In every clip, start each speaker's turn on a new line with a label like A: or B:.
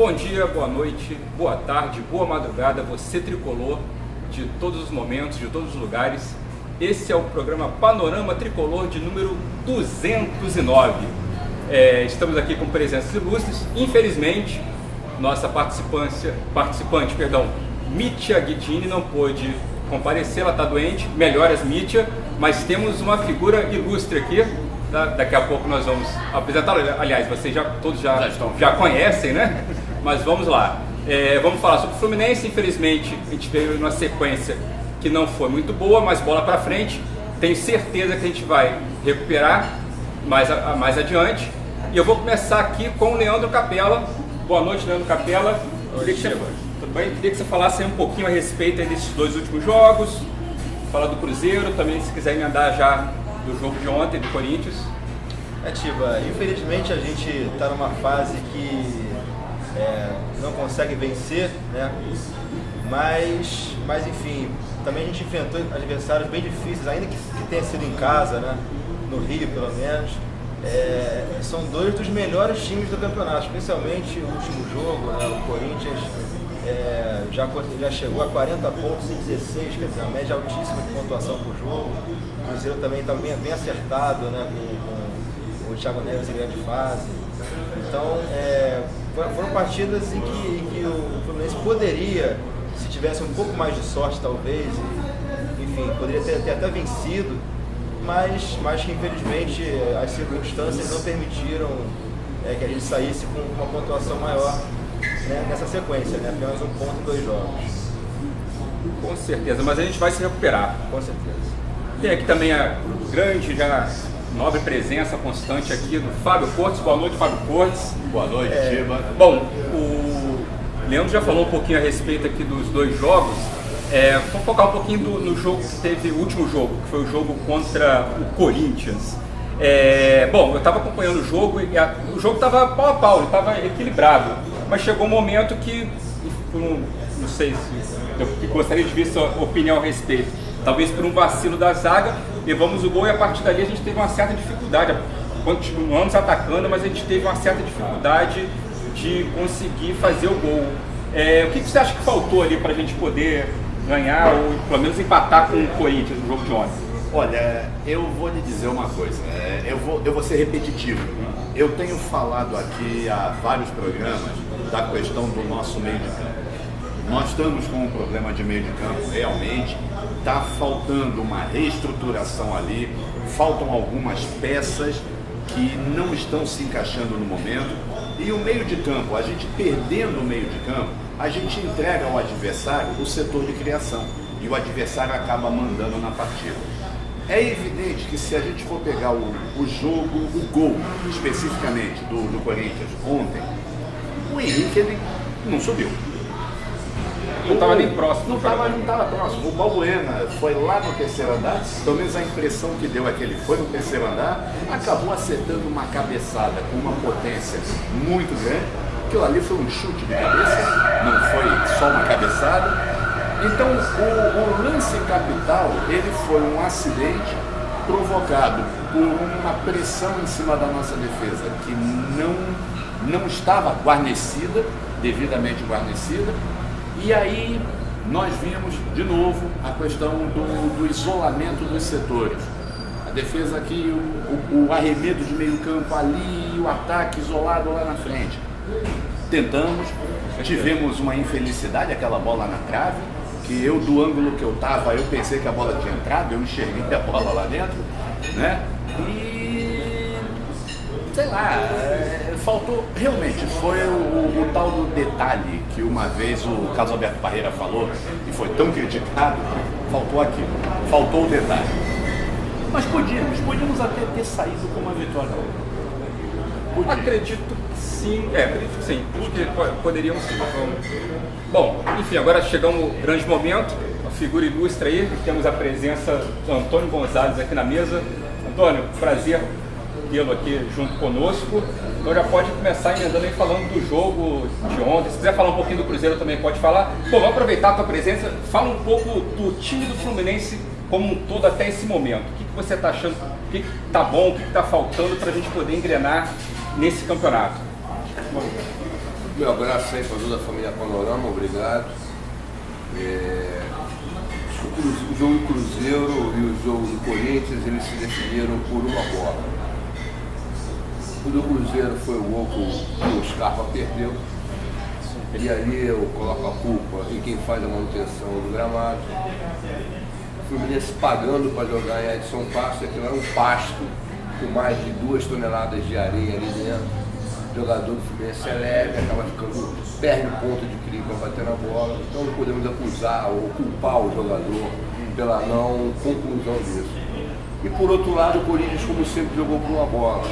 A: Bom dia, boa noite, boa tarde, boa madrugada, você tricolor de todos os momentos, de todos os lugares. Esse é o programa Panorama Tricolor de número 209. Estamos aqui com presenças ilustres. Infelizmente, nossa participante, Mítia Guidini, não pôde comparecer, ela está doente, melhoras Mítia, mas temos uma figura ilustre aqui. Daqui a pouco nós vamos apresentá-la. Aliás, vocês todos já conhecem, né? Mas vamos lá. Vamos falar sobre o Fluminense. Infelizmente, a gente veio numa sequência que não foi muito boa, mas bola para frente. Tenho certeza que a gente vai recuperar mais adiante. E eu vou começar aqui com o Leandro Capella. Boa noite, Leandro Capella. Tudo bem? Queria que você falasse um pouquinho a respeito desses dois últimos jogos. Falar do Cruzeiro, também se quiser emendar já do jogo de ontem, do Corinthians.
B: Tiba, infelizmente a gente está numa fase que não consegue vencer, né? Mas enfim, também a gente enfrentou adversários bem difíceis, ainda que tenha sido em casa, né? No Rio pelo menos. São dois dos melhores times do campeonato, especialmente o último jogo, né? O Corinthians já chegou a 40 pontos em 16, quer dizer, uma média altíssima de pontuação por jogo. O Cruzeiro também está bem acertado, né, com o Thiago Neves em grande fase. Então, foram partidas em que o Fluminense poderia, se tivesse um pouco mais de sorte talvez, enfim, poderia ter até vencido, mas que infelizmente as circunstâncias não permitiram que a gente saísse com uma pontuação maior, né, nessa sequência, né, apenas um ponto em 2 jogos.
A: Com certeza, mas a gente vai se recuperar.
B: Com certeza.
A: Tem aqui também a grande, já nobre presença constante aqui do Fábio Cortes. Boa noite, Fábio Cortes.
C: Boa noite, Tiba.
A: Bom, o Leandro já falou um pouquinho a respeito aqui dos dois jogos. Vamos focar um pouquinho no jogo que teve, o último jogo, que foi o jogo contra o Corinthians. Bom, eu estava acompanhando o jogo e o jogo estava pau a pau, ele estava equilibrado. Mas chegou um momento que, não sei se eu gostaria de ver sua opinião a respeito. Talvez por um vacilo da zaga, levamos o gol e a partir dali a gente teve uma certa dificuldade. Continuamos atacando, mas a gente teve uma certa dificuldade de conseguir fazer o gol. O que você acha que faltou ali para a gente poder ganhar ou pelo menos empatar com o Corinthians no jogo de ontem?
C: Olha, eu vou lhe dizer uma coisa, eu vou ser repetitivo. Eu tenho falado aqui há vários programas da questão do nosso meio de campo. Nós estamos com um problema de meio de campo, realmente. Está faltando uma reestruturação ali, faltam algumas peças que não estão se encaixando no momento. E o meio de campo, a gente perdendo o meio de campo, a gente entrega ao adversário o setor de criação. E o adversário acaba mandando na partida. É evidente que se a gente for pegar o jogo, o gol especificamente do Corinthians ontem, o Henrique ele não subiu.
A: Não estava nem próximo.
C: Não estava próximo. O Balbuena foi lá no terceiro andar, pelo menos a impressão que deu é que ele foi no terceiro andar, acabou acertando uma cabeçada com uma potência muito grande. Aquilo ali foi um chute de cabeça, não foi só uma cabeçada. Então, o lance capital, ele foi um acidente provocado por uma pressão em cima da nossa defesa, que não estava guarnecida, devidamente guarnecida, e aí nós vimos, de novo, a questão do isolamento dos setores. A defesa aqui, o arremedo de meio campo ali, e o ataque isolado lá na frente. Tentamos, tivemos uma infelicidade, aquela bola na trave, que eu, do ângulo que eu estava, eu pensei que a bola tinha entrado, eu enxerguei a bola lá dentro, né? E, sei lá, faltou, realmente, foi o tal do detalhe que uma vez o Carlos Alberto Parreira falou, e foi tão criticado, faltou aquilo, faltou o detalhe. Mas podíamos até ter saído com uma vitória.
A: Acredito que sim, acredito que sim. Acho que poderíamos sim. Bom, enfim, agora chegamos no grande momento, uma figura ilustre aí, temos a presença do Antônio Gonzalez aqui na mesa. Antônio, prazer tê-lo aqui junto conosco. Então já pode começar emendando aí falando do jogo de ontem. Se quiser falar um pouquinho do Cruzeiro também pode falar. Bom, vamos aproveitar a tua presença, fala um pouco do time do Fluminense como um todo até esse momento. O que você está achando, o que está bom, o que está faltando para a gente poder engrenar nesse campeonato?
D: Meu abraço aí para toda a família Panorama, obrigado. O jogo do Cruzeiro e o jogo do Corinthians, eles se definiram por uma bola. O do Cruzeiro foi o gol que o Scarpa perdeu. E ali eu coloco a culpa em quem faz a manutenção do gramado. O Fluminense pagando para jogar em Edson Pasto, aquilo era um pasto com mais de 2 toneladas de areia ali dentro. O jogador do Fluminense é leve, acaba ficando, perde o ponto de equilíbrio para bater na bola. Então não podemos acusar ou culpar o jogador pela não conclusão disso. E por outro lado, o Corinthians, como sempre, jogou por uma bola.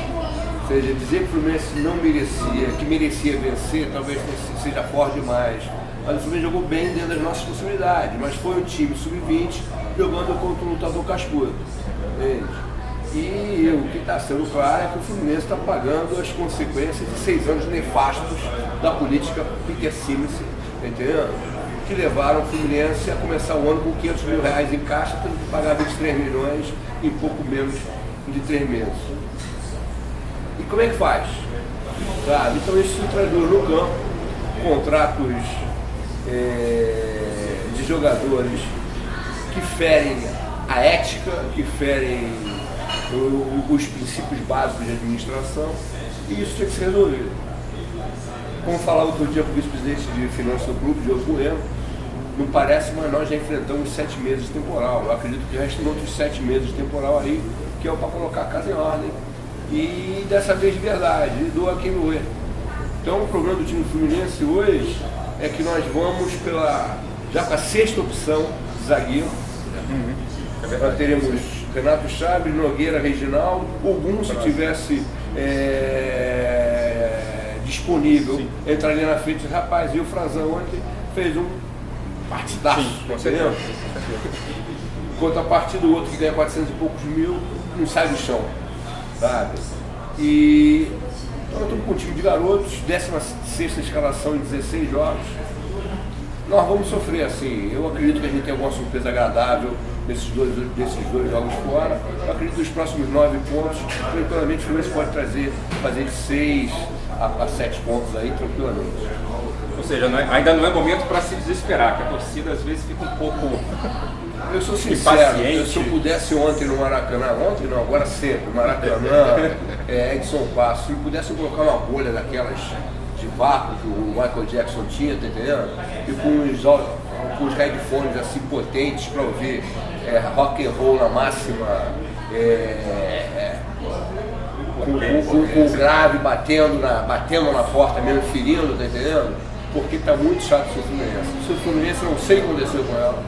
D: Ou seja, dizer que o Fluminense não merecia, que merecia vencer, talvez seja forte demais. Mas o Fluminense jogou bem dentro das nossas possibilidades, mas foi um time sub-20 jogando contra um lutador cascudo. Entende? E o que está sendo claro é que o Fluminense está pagando as consequências de 6 anos nefastos da política Peter Simmons, entendeu? Que levaram o Fluminense a começar o ano com R$500 mil em caixa, tendo que pagar 23 milhões em pouco menos de 3 meses. E como é que faz? Sabe? Então isso se traduz no campo, contratos de jogadores que ferem a ética, que ferem os princípios básicos de administração, e isso tem que ser resolvido. Como falava outro dia com o vice-presidente de finanças do clube, Diogo Bueno, não parece, mas nós já enfrentamos 7 meses de temporal. Eu acredito que restam outros 7 meses de temporal aí, que é para colocar a casa em ordem. E dessa vez de verdade, doa quem doer. Então o problema do time Fluminense hoje é que nós vamos já com a 6ª opção de zagueiro. Nós teremos Renato Chaves, Nogueira, Reginaldo, Ogum, se tivesse disponível, sim, entraria na frente. Rapaz, e o Frazão ontem fez um partidaço, entendeu? Enquanto a partir do outro que ganha 400 e poucos mil, não sai do chão, sabe? E então nós estamos com um time de garotos, 16ª escalação em 16 jogos. Nós vamos sofrer assim. Eu acredito que a gente tem alguma surpresa agradável desses dois jogos fora. Eu acredito que os próximos 9 pontos, tranquilamente, o Fluminense pode fazer de 6 a 7 pontos aí, tranquilamente.
A: Ou seja, ainda não é momento para se desesperar, que a torcida às vezes fica um pouco.
D: Eu sou sincero, se eu pudesse ontem no Maracanã, ontem não, agora sempre, Maracanã, Edson Passo, se eu pudesse colocar uma bolha daquelas de vácuo que o Michael Jackson tinha, tá entendendo? E com os headphones assim potentes para ouvir rock and roll na máxima, com o grave batendo na porta mesmo, ferindo, tá entendendo? Porque tá muito chato o seu Fluminense. O seu Fluminense eu não sei o que aconteceu com ela.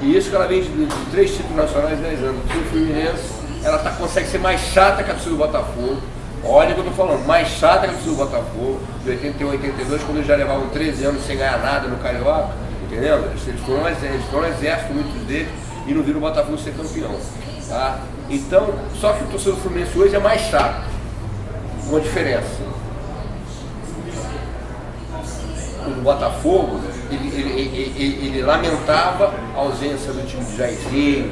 D: E isso que ela vem de 3 títulos nacionais em 10 anos. O seu Fluminense, ela consegue ser mais chata que a torcida do Botafogo. Olha o que eu tô falando, mais chata que a torcida do Botafogo, de 81 a 82, quando eles já levavam 13 anos sem ganhar nada no Carioca, entendeu? Eles foram um exército, muitos deles, e não viram o Botafogo ser campeão. Tá? Então, só que o torcedor do Fluminense hoje é mais chato. Uma diferença. O do Botafogo, ele lamentava a ausência do time de Jairzinho,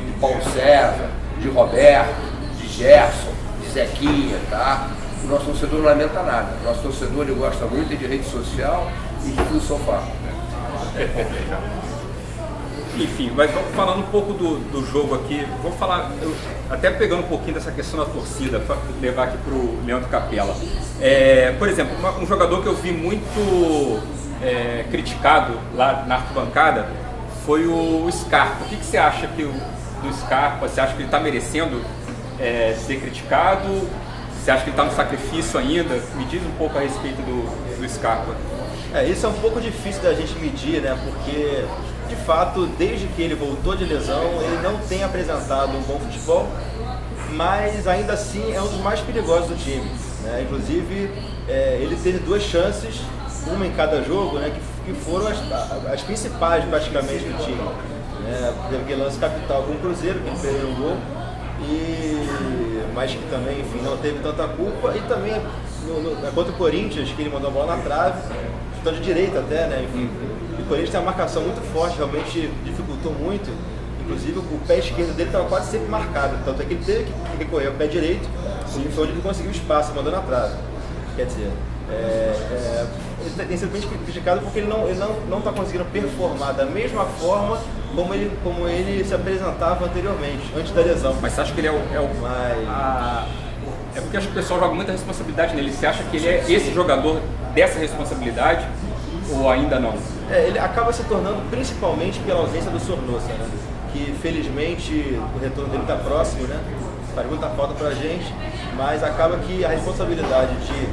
D: de Paulo César, de Roberto, de Gerson, de Zequinha, tá? O nosso torcedor não lamenta nada. O nosso torcedor ele gosta muito de rede social e de do sofá.
A: Enfim, mas vamos falando um pouco do jogo aqui, vou falar, até pegando um pouquinho dessa questão da torcida, para levar aqui para o Leandro Capela. Por exemplo, um jogador que eu vi muito criticado lá na arquibancada foi o Scarpa. O que você acha do Scarpa? Você acha que ele está merecendo ser criticado? Você acha que ele está no sacrifício ainda? Me diz um pouco a respeito do Scarpa.
B: Isso é um pouco difícil da gente medir, né? Porque, de fato, desde que ele voltou de lesão, ele não tem apresentado um bom futebol, mas ainda assim é um dos mais perigosos do time, né? Inclusive, ele teve 2 chances, uma em cada jogo, né? Que foram as principais praticamente do time. Teve aquele lance capital com o Cruzeiro, que ele perdeu um gol, mas que também, enfim, não teve tanta culpa, e também contra o Corinthians, que ele mandou a bola na trave, chutando de direita até, né? Enfim, o Corinthians tem uma marcação muito forte, realmente dificultou muito. Inclusive o pé esquerdo dele estava quase sempre marcado, tanto é que ele teve que recorrer ao pé direito, foi onde ele conseguiu espaço, mandando na trave. Quer dizer, ele tem sido bem criticado porque ele não está conseguindo performar da mesma forma como ele se apresentava anteriormente, antes da lesão.
A: Mas você acha que ele é porque acho que o pessoal joga muita responsabilidade nele. Você acha que ele é esse jogador dessa responsabilidade ou ainda não?
B: Ele acaba se tornando principalmente pela ausência do Sornosa, né? Que felizmente o retorno dele está próximo, né? Faz muita falta pra gente, mas acaba que a responsabilidade de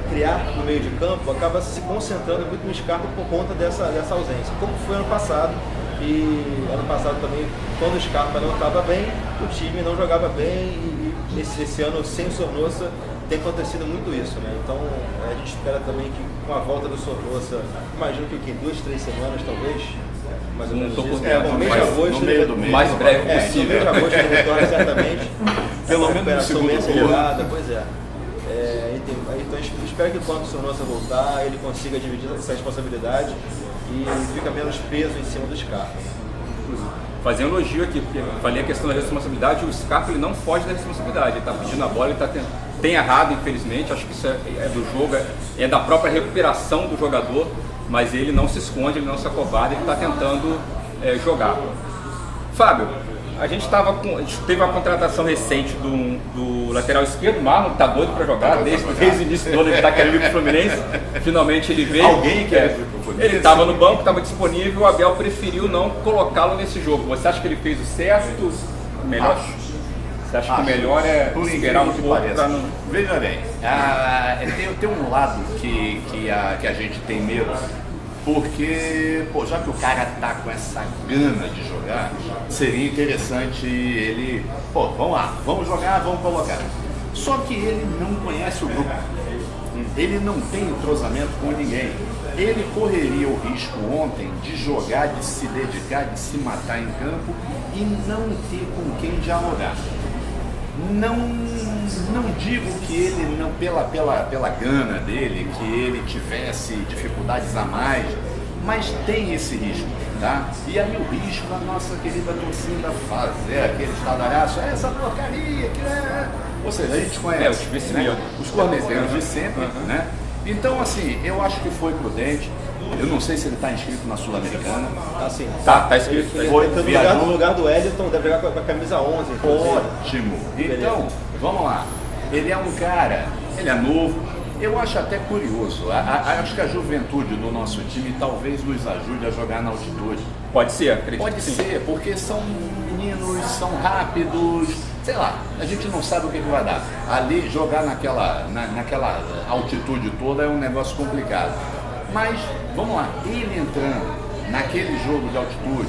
B: criar no meio de campo acaba se concentrando muito no Scarpa por conta dessa ausência, como foi ano passado. E ano passado também, quando o Scarpa não estava bem, o time não jogava bem, e esse ano sem o Sornosa tem acontecido muito isso, né? Então a gente espera também que com a volta do Sornosa, imagino que em 2-3 semanas talvez, mais ou menos
A: Não tô
B: isso.
A: por dentro,
B: No mês de
A: mas
B: agosto,
C: no meio do mês,
A: mais breve
B: no mês
A: possível.
B: de agosto ele retorna certamente.
C: Pelo
B: Uma
C: menos no
B: recuperação bem
C: segundo turno.
B: acelerada, pois é. Então eu espero que quando o Sornosa voltar, ele consiga dividir essa responsabilidade e fica menos peso em cima do Scarpa.
A: Fazer um elogio aqui, porque eu falei a questão da responsabilidade, o Scarpa ele não foge da responsabilidade, ele está pedindo a bola, ele tem errado, infelizmente, acho que isso é do jogo, é da própria recuperação do jogador, mas ele não se esconde, ele não se acovarda, ele está tentando jogar. Fábio, a gente teve uma contratação recente do lateral esquerdo, o Marlon, que está doido para jogar, desde o início do ano ele está querendo ir para o Fluminense, finalmente ele veio.
C: Alguém quer ir pro Fluminense?
A: Ele estava no banco, estava disponível, o Abel preferiu não colocá-lo nesse jogo. Você acha que ele fez o certo? Melhor? Você acha que o melhor é
C: Por
A: esperar um
C: incrível que
A: pouco
C: pareça.
A: para não...
C: Veja bem, tem um lado que a gente tem medo, porque, já que o cara tá com essa gana de jogar, seria interessante ele, vamos lá, vamos jogar, vamos colocar. Só que ele não conhece o grupo, ele não tem entrosamento com ninguém. Ele correria o risco ontem de jogar, de se dedicar, de se matar em campo e não ter com quem dialogar. Não digo que ele, não pela gana dele, que ele tivesse dificuldades a mais, mas tem esse risco, tá? E aí o risco da nossa querida torcida fazer aquele estadalhaço, essa porcaria, que é... Ou seja, a gente conhece os corneteiros de sempre, né? Então, assim, eu acho que foi prudente. Eu não sei se ele está inscrito na Sul-Americana.
B: Assim,
A: Tá escrito.
B: No lugar do Wellington, deve jogar com a camisa 11.
C: Ótimo. Então, vamos lá. Ele é um cara, ele é novo. Eu acho até curioso. Acho que a juventude do nosso time talvez nos ajude a jogar na altitude.
A: Pode ser, acredito.
C: Pode ser, porque são meninos, são rápidos, sei lá, a gente não sabe o que vai dar. Ali, jogar naquela altitude toda é um negócio complicado. Mas, vamos lá, ele entrando naquele jogo de altitude,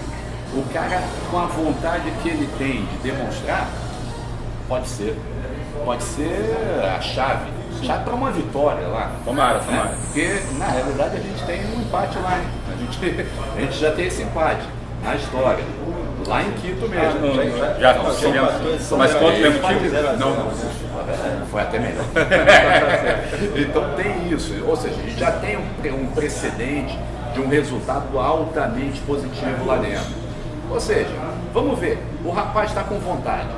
C: o cara com a vontade que ele tem de demonstrar, pode ser a chave para uma vitória lá.
A: Tomara.
C: Porque, na realidade, a gente tem um empate lá, hein? A gente já tem esse empate na história, lá em Quito mesmo.
A: Já tivemos. Mas quanto tempo tive? Não.
C: Foi até melhor. Então tem isso, ou seja, a gente já tem um precedente de um resultado altamente positivo lá dentro. Ou seja, vamos ver, o rapaz está com vontade.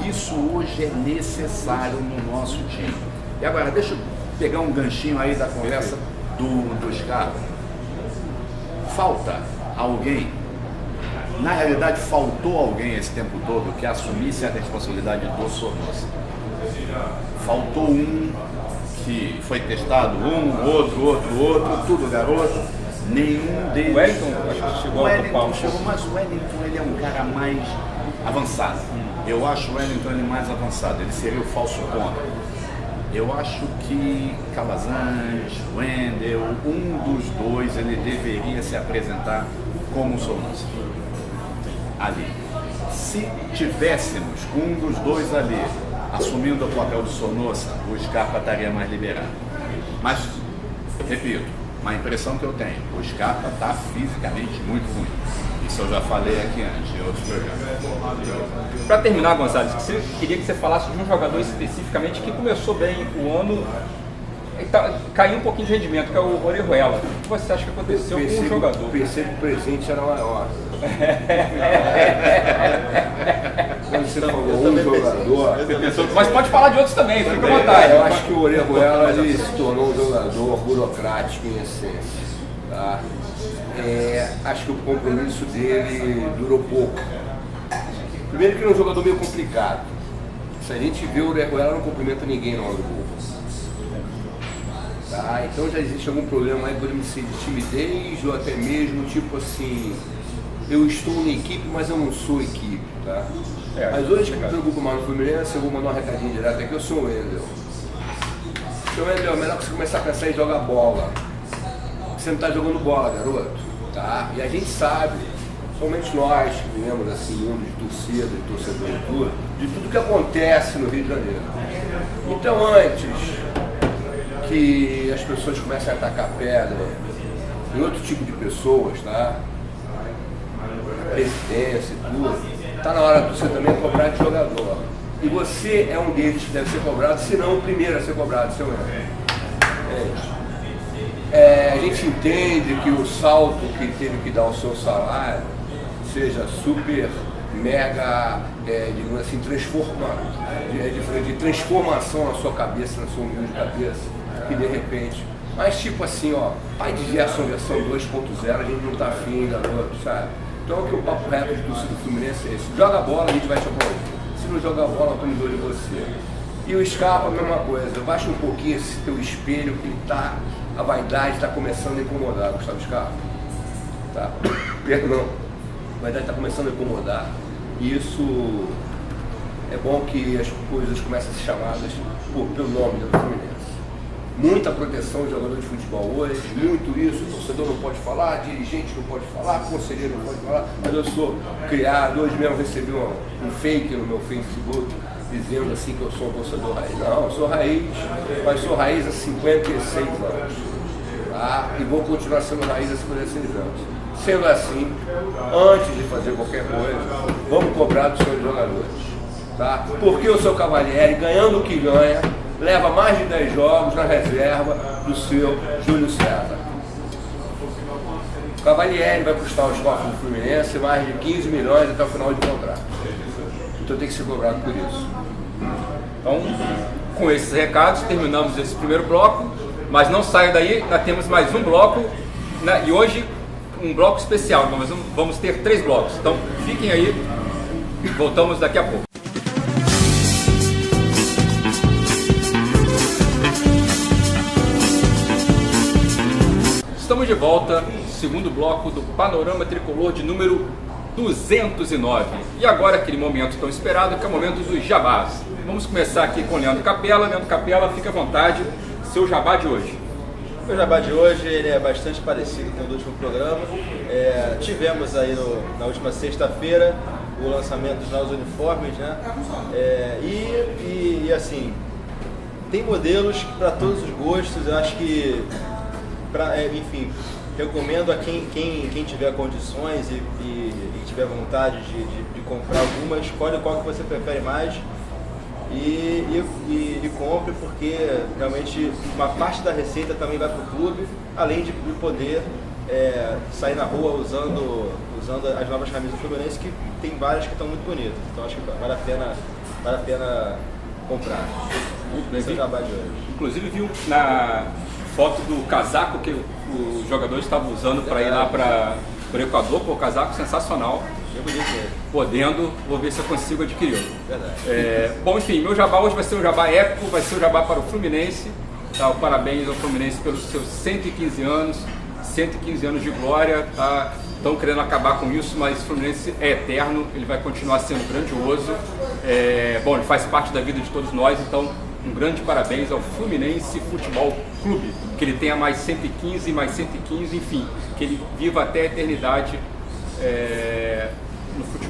C: Isso hoje é necessário no nosso time. E agora, deixa eu pegar um ganchinho aí da conversa do Scarpa. Falta alguém, na realidade faltou alguém esse tempo todo que assumisse a responsabilidade do Sornosa. Faltou um que foi testado, outro, tudo garoto. Nenhum deles.
A: O Wellington, acho que chegou a ocupar um pouco.
C: Mas o Wellington ele é um cara mais avançado. Eu acho o Wellington ele mais avançado. Ele seria o falso ponta. Eu acho que Calazans, Wendel, um dos dois, ele deveria se apresentar como Sornosa. Ali. Se tivéssemos um dos dois ali assumindo o papel do Sornosa, o Scarpa estaria mais liberado. Mas, repito, uma impressão que eu tenho, o Scarpa está fisicamente muito ruim. Isso eu já falei aqui antes, em outros programas.
A: Para terminar, Gonçalves, queria que você falasse de um jogador especificamente que começou bem o ano caiu um pouquinho de rendimento, que é o Orejuela. O que você acha que aconteceu com o jogador?
D: Pensei que o presente era maior. Quando você falou um jogador...
A: Mas pode falar de outros também, fica à vontade.
D: Eu acho que o Orejuela ele se tornou um jogador burocrático em essência. Tá? Acho que o compromisso dele durou pouco. Primeiro que ele é um jogador meio complicado. Se a gente vê o Orejuela, não cumprimenta ninguém na hora do gol. Tá? Então já existe algum problema aí, podemos ser de timidez ou até mesmo tipo assim, eu estou na equipe, mas eu não sou equipe, tá? Mas hoje que me preocupa mais no Fluminense, eu vou mandar um recadinho direto aqui, eu sou o Wendel. Seu Wendel, é melhor que você começar a pensar em jogar bola. Você não está jogando bola, garoto, tá? E a gente sabe, somente nós que vivemos assim, mundo de torcida, de torcedor e tudo, de tudo que acontece no Rio de Janeiro. Então antes que as pessoas comecem a atacar pedra em outro tipo de pessoas, tá? Presidência e tudo, tá na hora de você também cobrar de jogador. E você é um deles que deve ser cobrado, se não o primeiro a ser cobrado, seu erro. A gente entende que o salto que teve que dar o seu salário seja super, mega, digamos assim, de transformação na sua cabeça, na sua humilde cabeça, que de repente, mas tipo assim, ó, pai de Gerson versão 2.0, a gente não tá afim, garoto, sabe? Então que o papo reto de torcida do Fluminense é esse, joga a bola, a gente vai te aplaudir. Se não joga a bola, eu tô de você. E o Scarpa, a mesma coisa, baixa um pouquinho esse teu espelho que tá, a vaidade está começando a incomodar, Gustavo Scarpa. Tá? Perdão, a vaidade está começando a incomodar. E isso é bom que as coisas comecem a ser chamadas pelo nome do Fluminense. Muita proteção de jogador de futebol hoje, muito isso, o torcedor não pode falar, dirigente não pode falar, conselheiro não pode falar, mas eu sou criado, hoje mesmo recebi um fake no meu Facebook, dizendo assim que eu sou um torcedor raiz. Não, eu sou raiz, mas sou raiz há 56 anos, tá? E vou continuar sendo raiz há 56 anos. Sendo assim, antes de fazer qualquer coisa, vamos cobrar dos seus jogadores, tá? Porque o seu Cavalieri, ganhando o que ganha, leva mais de 10 jogos na reserva do seu Júlio César. O Cavalieri vai custar os cofres do Fluminense mais de 15 milhões até o final de contrato. Então tem que ser cobrado por isso.
A: Então, com esses recados, terminamos esse primeiro bloco, mas não saia daí, ainda temos mais um bloco, né? E hoje um bloco especial, nós vamos ter 3 blocos. Então fiquem aí, voltamos daqui a pouco. Estamos de volta, segundo bloco do Panorama Tricolor de número 209. E agora aquele momento tão esperado, que é o momento dos jabás. Vamos começar aqui com o Leandro Capella. Leandro Capella, fique à vontade, seu jabá de hoje.
B: O jabá de hoje ele é bastante parecido com o do último programa. Tivemos aí na última sexta-feira o lançamento dos novos uniformes, né? E assim, tem modelos para todos os gostos. Eu acho que enfim, recomendo a quem tiver condições e tiver vontade de comprar alguma, escolhe qual que você prefere mais e compre, porque realmente uma parte da receita também vai para o clube, além de poder sair na rua usando as novas camisas do Fluminense, que tem várias que estão muito bonitas. Então acho que vale a pena comprar. Esse é o trabalho de hoje.
A: Inclusive viu na foto do casaco que os jogadores estavam usando para ir lá para o Equador, pô, casaco sensacional. Podendo, vou ver se eu consigo adquirir. Bom, enfim, meu jabá hoje vai ser um jabá épico, vai ser um jabá para o Fluminense. Tá? Parabéns ao Fluminense pelos seus 115 anos, 115 anos de glória. Tá? Estão querendo acabar com isso, mas o Fluminense é eterno, ele vai continuar sendo grandioso. Bom, ele faz parte da vida de todos nós, então um grande parabéns ao Fluminense Futebol Clube, que ele tenha mais 115, mais 115, enfim, que ele viva até a eternidade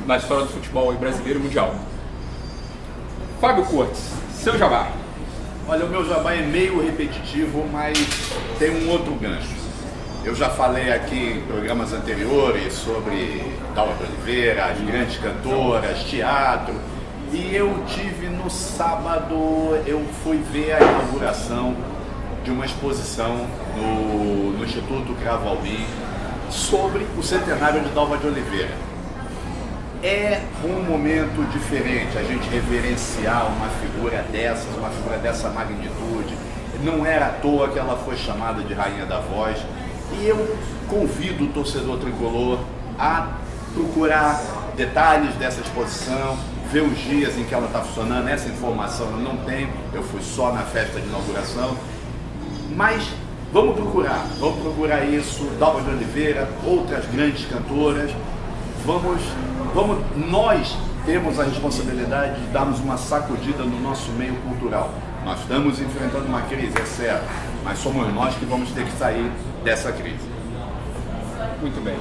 A: na história do futebol brasileiro e mundial. Fábio Cortes, seu jabá.
C: Olha, o meu jabá é meio repetitivo, mas tem um outro gancho. Eu já falei aqui em programas anteriores sobre Dalva Oliveira, as grandes cantoras, teatro. E eu tive no sábado, eu fui ver a inauguração de uma exposição no Instituto Cravo Albim sobre o centenário de Dalva de Oliveira. É um momento diferente a gente reverenciar uma figura dessa magnitude. Não era à toa que ela foi chamada de Rainha da Voz. E eu convido o torcedor tricolor a procurar detalhes dessa exposição, ver os dias em que ela está funcionando. Essa informação eu não tenho, eu fui só na festa de inauguração. Mas vamos procurar isso, Dalva de Oliveira, outras grandes cantoras. Nós temos a responsabilidade de darmos uma sacudida no nosso meio cultural. Nós estamos enfrentando uma crise, é certo, mas somos nós que vamos ter que sair dessa crise.
A: Muito bem.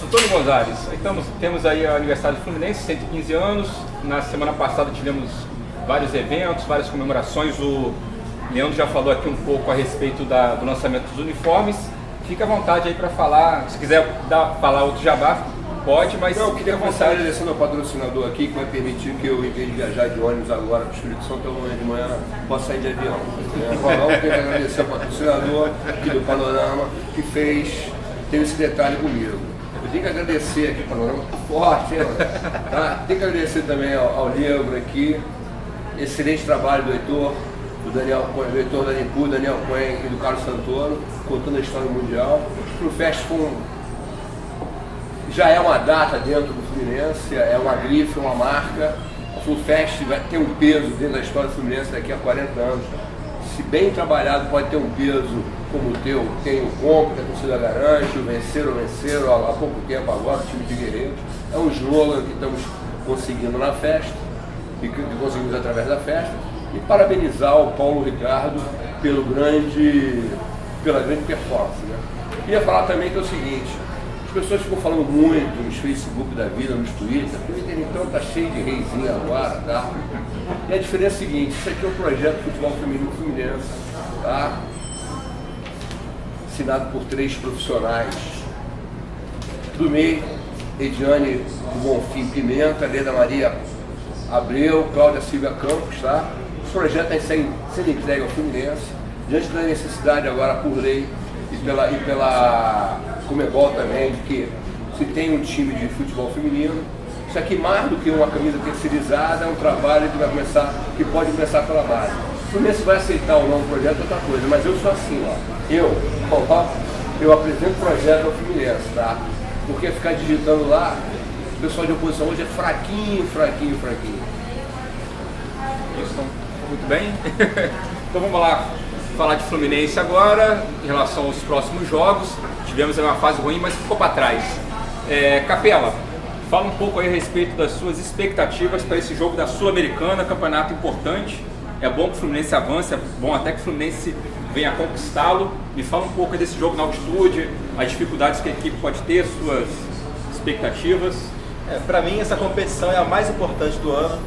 A: Antônio Gonzalez, temos aí o aniversário do Fluminense, 115 anos. Na semana passada tivemos vários eventos, várias comemorações. O Leandro já falou aqui um pouco a respeito do lançamento dos uniformes. Fica à vontade aí para falar, se quiser falar outro jabá, pode, mas
D: eu queria começar agradecendo ao patrocinador aqui, que vai permitir que eu, em vez de viajar de ônibus agora para o Espírito Santo, amanhã de manhã possa sair de avião. Não, quero agradecer ao patrocinador aqui do Panorama, que teve esse detalhe comigo. Eu tenho que agradecer aqui, o Panorama está forte, tá? Tenho que agradecer também ao Negro aqui, excelente trabalho do Heitor, do Heitor da Nimpu, Daniel Cohen e do Carlos Santoro, contando a história mundial. O Fest já é uma data dentro do Fluminense, é uma grife, uma marca. O FluFest vai ter um peso dentro da história do Fluminense daqui a 40 anos. Se bem trabalhado, pode ter um peso como o teu, tem o Compra, que a torcida garante, o Venceram há pouco tempo agora, o time de guerreiros. É um slogan que estamos conseguindo na festa, e que conseguimos através da festa. E parabenizar o Paulo Ricardo pela grande performance. Né? Queria falar também que é o seguinte, as pessoas ficam falando muito nos Facebook da vida, nos Twitter. O Twitter então está cheio de reizinho agora, tá? E a diferença é a seguinte, isso aqui é um projeto de futebol feminino Fluminense, tá? Assinado por 3 profissionais do meio, Ediane do Bonfim Pimenta, Leda Maria Abreu, Cláudia Silvia Campos, tá? Esse projeto está sendo entregue ao Fluminense, diante da necessidade agora por lei e pela Comebol também, de que se tem um time de futebol feminino, isso aqui mais do que uma camisa terceirizada, é um trabalho que pode começar pela base. O Fluminense vai aceitar ou não o projeto é outra coisa, mas eu sou assim, ó. Eu apresento o projeto ao Fluminense, tá? Porque ficar digitando lá, o pessoal de oposição hoje é fraquinho.
A: Isso, muito bem. Então vamos lá falar de Fluminense agora, em relação aos próximos jogos. Tivemos uma fase ruim, mas ficou para trás. Capela, fala um pouco aí a respeito das suas expectativas para esse jogo da Sul-Americana, campeonato importante. É bom que o Fluminense avance, é bom até que o Fluminense venha conquistá-lo. Me fala um pouco aí desse jogo na altitude, as dificuldades que a equipe pode ter, suas expectativas.
B: Para mim, essa competição é a mais importante do ano.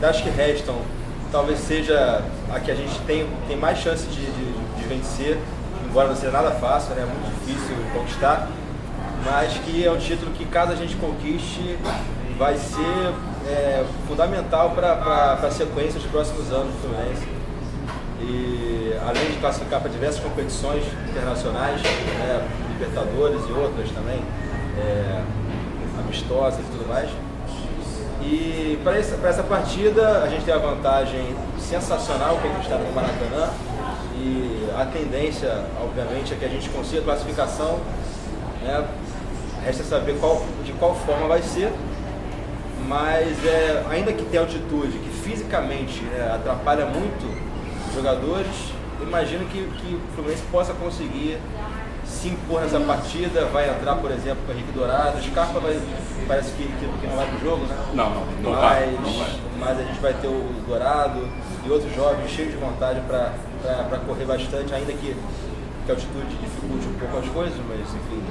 B: Das que restam, talvez seja a que a gente tem mais chance de vencer, embora não seja nada fácil, né? É muito difícil conquistar, mas que é um título que, caso a gente conquiste, vai ser fundamental para a sequência dos próximos anos do Fluminense. E além de classificar para diversas competições internacionais, Libertadores e outras também, amistosas e tudo mais. E para essa partida a gente tem a vantagem sensacional que a gente está no Maracanã, e a tendência, obviamente, é que a gente consiga a classificação, né? Resta saber de qual forma vai ser, mas ainda que tenha altitude, que fisicamente atrapalha muito os jogadores, imagino que o Fluminense possa conseguir se impor nessa partida. Vai entrar, por exemplo, com o Henrique Dourado. O Scarpa parece que não vai pro jogo, né?
A: Não vai.
B: Mas a gente vai ter o Dourado e outros jovens cheios de vontade para correr bastante, ainda que a altitude dificulte um pouco as coisas, mas enfim,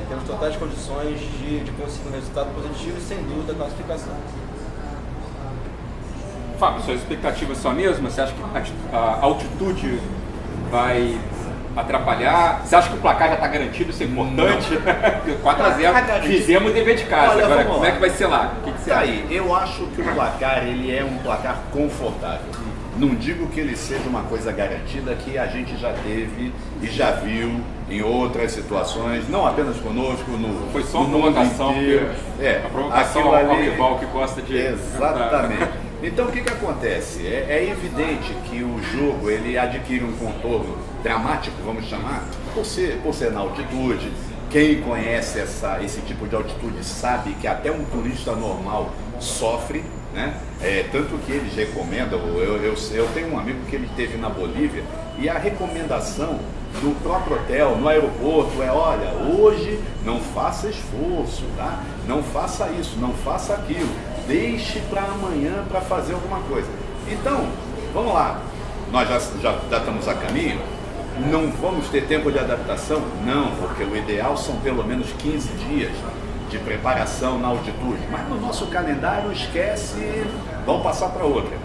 B: temos totais condições de conseguir um resultado positivo e, sem dúvida, a classificação.
A: Fábio, suas expectativas são as mesmas? Você acha que a altitude vai atrapalhar? Você acha que o placar já está garantido, isso é importante? 4-0, fizemos o dever de casa.
C: Olha,
A: agora como é que vai ser lá? O que você acha?
C: Eu acho que o placar ele é um placar confortável. Não digo que ele seja uma coisa garantida que a gente já teve e já viu em outras situações, não apenas conosco, no
A: Foi só uma
C: no mundo
A: provocação,
C: inteiro.
A: a provocação
C: aquilo
A: ao
C: ali-
A: rival que gosta de...
C: Exatamente. Então o que acontece? É evidente que o jogo ele adquire um contorno dramático, vamos chamar, por ser na altitude. Quem conhece esse tipo de altitude sabe que até um turista normal sofre, né? Tanto que eles recomendam, eu tenho um amigo que ele esteve na Bolívia e a recomendação do próprio hotel, no aeroporto, olha, hoje não faça esforço, tá? Não faça isso, não faça aquilo, deixe para amanhã para fazer alguma coisa. Então, vamos lá, nós já estamos a caminho. Não vamos ter tempo de adaptação? Não, porque o ideal são pelo menos 15 dias de preparação na altitude. Mas no nosso calendário, esquece, vamos passar para outra.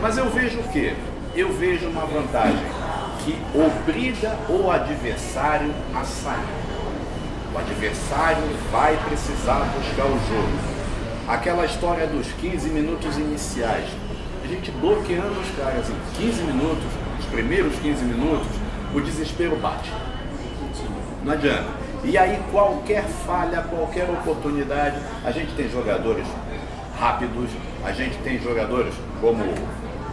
C: Mas eu vejo o quê? Eu vejo uma vantagem que obriga o adversário a sair. O adversário vai precisar buscar o jogo. Aquela história dos 15 minutos iniciais. A gente bloqueando os caras em 15 minutos, os primeiros 15 minutos, o desespero bate. Não adianta. E aí qualquer falha, qualquer oportunidade, a gente tem jogadores rápidos, a gente tem jogadores como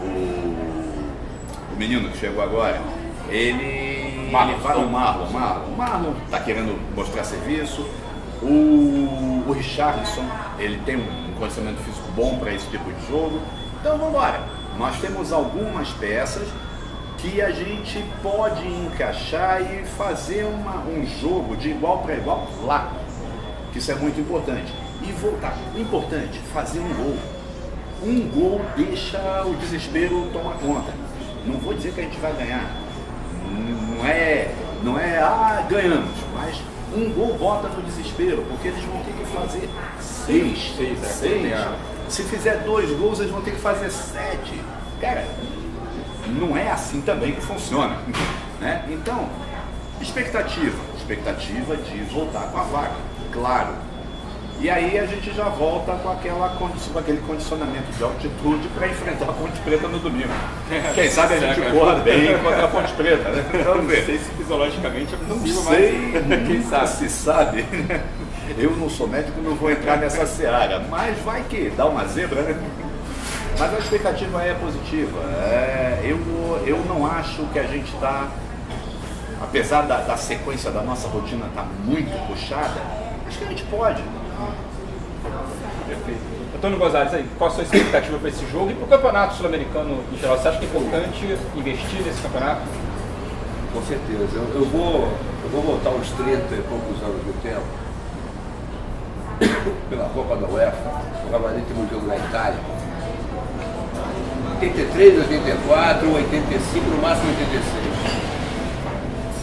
C: o menino que chegou agora, ele vai o Marlon está querendo mostrar serviço, o Richarlison, ele tem um condicionamento físico bom para esse tipo de jogo. Então vamos embora. Nós temos algumas peças que a gente pode encaixar e fazer um jogo de igual para igual lá, que isso é muito importante. E voltar, importante, fazer um gol. Um gol deixa o desespero tomar conta. Não vou dizer que a gente vai ganhar, não é ganhamos, mas um gol bota no desespero, porque eles vão ter que fazer seis. Se fizer 2 gols, eles vão ter que fazer 7. Cara, não é assim também que funciona, né? Então, expectativa de voltar com a vaga, claro. E aí a gente já volta com aquele condicionamento de altitude para enfrentar a Ponte Preta no domingo. Quem sabe a gente corra bem contra a Ponte Preta, né? Vamos ver.
A: Não sei se fisiologicamente é possível,
C: Não sei,
A: mas quem
C: nunca
A: sabe.
C: se sabe. Eu não sou médico, não vou entrar nessa seara, mas vai que dá uma zebra, né? Mas a expectativa é positiva. Eu não acho que a gente está, apesar da sequência da nossa rotina estar muito puxada, acho que a gente pode.
A: Perfeito. Antônio Gonzalez, aí, qual a sua expectativa para esse jogo e para o campeonato sul-americano em geral? Você acha que é importante investir nesse campeonato?
D: Com certeza. Eu vou voltar uns 30 e poucos anos no tempo, pela Copa da UEFA. O Real Madrid tem um jogo na Itália. 83, 84, 85, no máximo 86.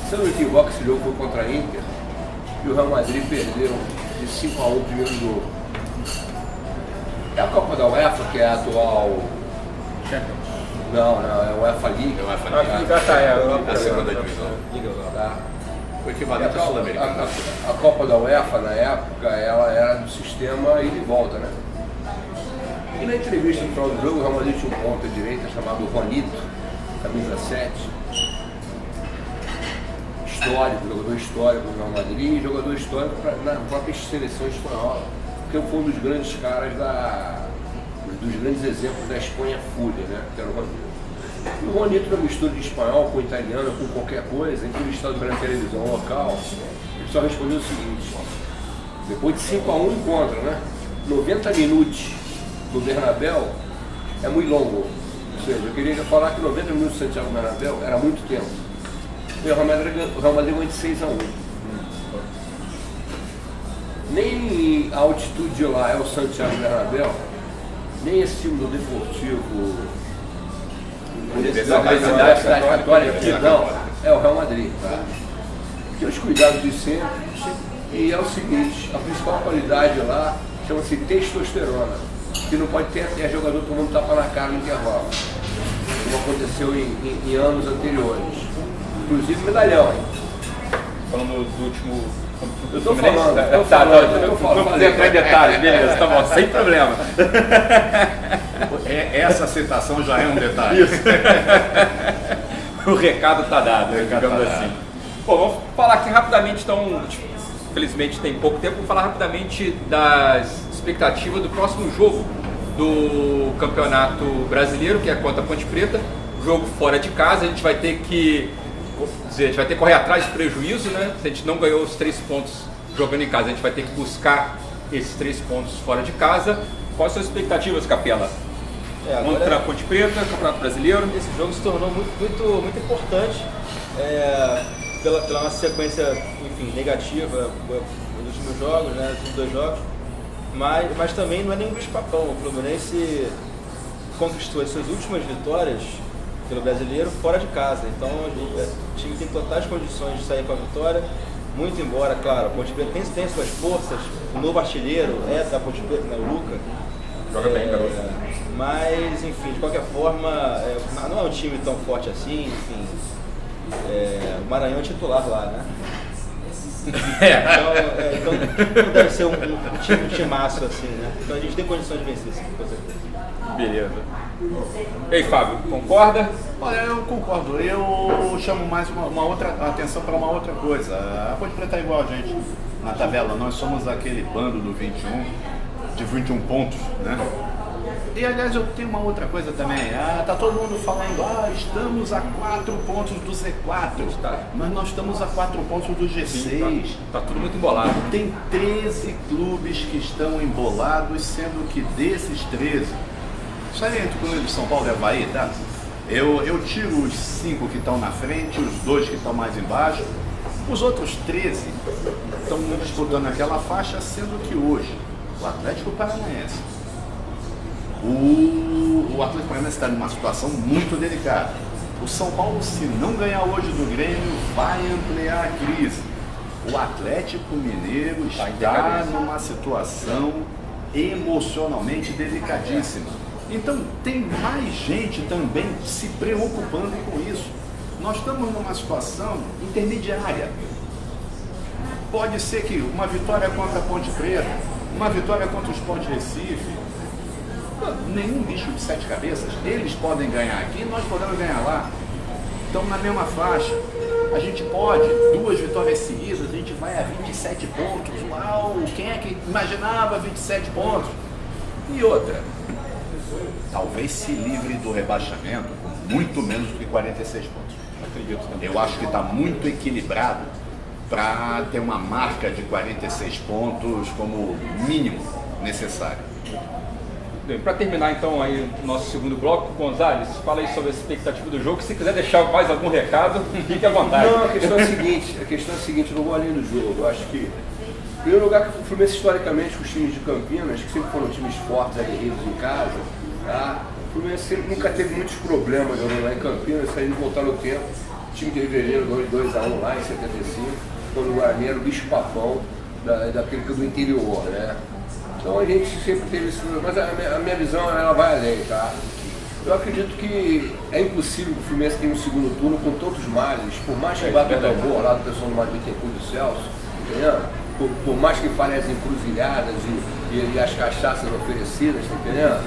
D: Se eu não me equivoco, esse jogo foi contra a Inter e o Real Madrid perdeu de 5-1 o primeiro jogo. É a Copa da UEFA, que é a atual... Não, é a UEFA League.
C: A segunda divisão.
D: Tá?
C: O equivalente à Sul-Americana.
D: A Copa da UEFA, na época, ela era do sistema ida e volta, né? E na entrevista no final do jogo, o Real Madrid tinha um ponta direita chamado Juanito, camisa 7. Histórico, jogador histórico do Real Madrid e jogador histórico na própria seleção espanhola, porque foi um dos grandes caras dos grandes exemplos da Espanha Fúria, né? Que era o Juanito. E o Juanito, na mistura de espanhol com italiano, com qualquer coisa, entrevistado pela televisão local, ele só respondeu o seguinte: depois de 5-1 encontra, né? 90 minutos no Bernabéu é muito longo. Ou seja, eu queria falar que 90 minutos no Santiago Bernabéu era muito tempo. E o Real Madrid ganhou de 6-1. Nem a altitude de lá é o Santiago Bernabéu, nem esse time do Deportivo, da cidade católica aqui, não, é o Real Madrid. Tá? Tem os cuidados de sempre, e é o seguinte, a principal qualidade lá chama-se testosterona, que não pode ter jogador tomando tapa na cara no intervalo, como aconteceu em anos anteriores. Inclusive medalhão, hein?
A: Falando do último...
D: Eu estou falando.
A: Não precisa entrar em detalhes, beleza, tá bom, sem problema.
C: Essa citação já é um detalhe.
A: O recado está dado, digamos assim. Bom, vamos falar aqui rapidamente, então, infelizmente tem pouco tempo, vamos falar rapidamente das expectativas do próximo jogo do Campeonato Brasileiro, que é contra a Ponte Preta, jogo fora de casa. A gente vai ter que correr atrás do prejuízo, né? Se a gente não ganhou os 3 pontos jogando em casa, a gente vai ter que buscar esses 3 pontos fora de casa. Quais são as expectativas, Capela? Contra a Ponte Preta, Campeonato Brasileiro?
B: Esse jogo se tornou muito importante pela nossa sequência, enfim, negativa nos últimos jogos, né, nos últimos 2 jogos, mas também não é nenhum bicho-papão. O Fluminense conquistou as suas últimas vitórias pelo Brasileiro fora de casa, então o time tem totais condições de sair com a vitória, muito embora, claro, a Ponte Preta tem suas forças, o novo artilheiro é da Ponte Preta, né, o Luca.
A: Joga bem, garoto.
B: Mas, enfim, de qualquer forma, não é um time tão forte assim, enfim. O Maranhão é titular lá, né? Então não deve ser um timaço assim, né? Então a gente tem condições de vencer, sim, com certeza.
A: Beleza. E aí, Fábio, concorda?
C: Olha, eu concordo. Eu chamo mais uma outra atenção para uma outra coisa. A Ponte Preta é igual a gente na tabela. Nós somos aquele bando do 21, de 21 pontos, né? E aliás, eu tenho uma outra coisa também. Tá todo mundo falando, estamos a 4 pontos do Z4, mas nós estamos a 4 pontos do G6.
A: Sim, tá tudo muito embolado.
C: Tem 13 clubes que estão embolados, sendo que desses 13, só entre o clube de São Paulo e Avaí, tá? Eu tiro os 5 que estão na frente, os 2 que estão mais embaixo. Os outros 13 estão disputando aquela faixa, sendo que hoje o Atlético Paranaense, o Atlético Paranaense está numa situação muito delicada. O São Paulo, se não ganhar hoje do Grêmio, vai ampliar a crise. O Atlético Mineiro está numa situação emocionalmente delicadíssima. Então tem mais gente também se preocupando com isso. Nós estamos numa situação intermediária. Pode ser que uma vitória contra a Ponte Preta, uma vitória contra o Sport Recife, nenhum bicho de 7 cabeças, eles podem ganhar aqui e nós podemos ganhar lá. Então na mesma faixa, a gente pode, 2 vitórias seguidas, a gente vai a 27 pontos. Uau, quem é que imaginava 27 pontos? E outra, talvez se livre do rebaixamento com muito menos do que 46 pontos.
A: Acredito também.
C: Eu acho que está muito equilibrado para ter uma marca de 46 pontos como mínimo necessário.
A: Bem, para terminar então aí o nosso segundo bloco, Gonzalez, fala aí sobre a expectativa do jogo. Se quiser deixar mais algum recado, fique à vontade.
D: Não, a questão é a seguinte, eu não vou além do jogo. Eu acho que, em primeiro lugar, que o Fluminense historicamente com os times de Campinas, que sempre foram times fortes, aguerridos em casa, tá? O Fluminense nunca teve muitos problemas jogando lá em Campinas, se a gente voltar no tempo, o time de Riverino ganhou 2-1 lá em 75, quando o Guarani era o bicho papão daquele do interior, né? Então a gente sempre teve isso, mas a minha visão ela vai além, tá? Eu acredito que é impossível que o Fluminense tenha um segundo turno com todos os males, por mais que bata o tambor lá do pessoal do Madrid Bittencourt do Celso, entendeu? Por mais que falem as encruzilhadas e as cachaças oferecidas, tá entendendo?